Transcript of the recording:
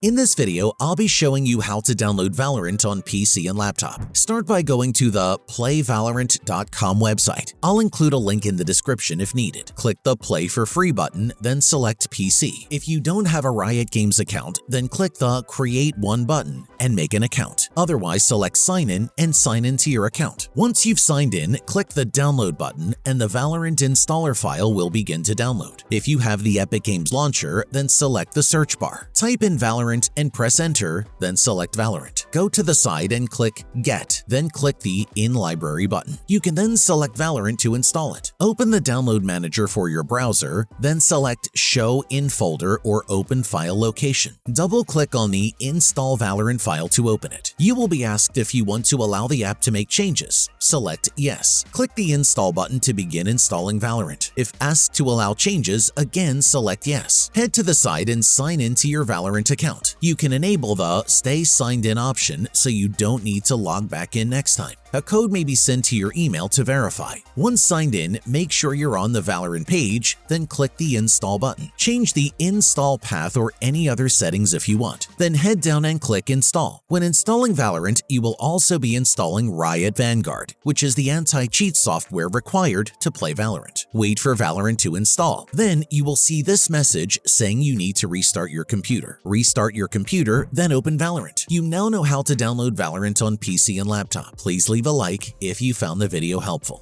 In this video, I'll be showing you how to download Valorant on PC and laptop. Start by going to the playvalorant.com website. I'll include a link in the description if needed. Click the Play for Free button, then select PC. If you don't have a Riot Games account, then click the Create One button and make an account. Otherwise, select Sign In and sign into your account. Once you've signed in, click the Download button and the Valorant installer file will begin to download. If you have the Epic Games launcher, then select the search bar. Type in Valorant and press enter, then select Valorant. Go to the side and click Get, then click the In Library button. You can then select Valorant to install it. Open the download manager for your browser, then select Show in Folder or Open File Location. Double-click on the Install Valorant file to open it. You will be asked if you want to allow the app to make changes. Select Yes. Click the Install button to begin installing Valorant. If asked to allow changes, again select Yes. Head to the side and sign into your Valorant account. You can enable the Stay Signed In option so you don't need to log back in next time. A code may be sent to your email to verify. Once signed in, make sure you're on the Valorant page, then click the Install button. Change the install path or any other settings if you want. Then head down and click Install. When installing Valorant, you will also be installing Riot Vanguard, which is the anti-cheat software required to play Valorant. Wait for Valorant to install. Then you will see this message saying you need to restart your computer. Restart your computer, then open Valorant. You now know how to download Valorant on PC and laptop. Please leave a like if you found the video helpful.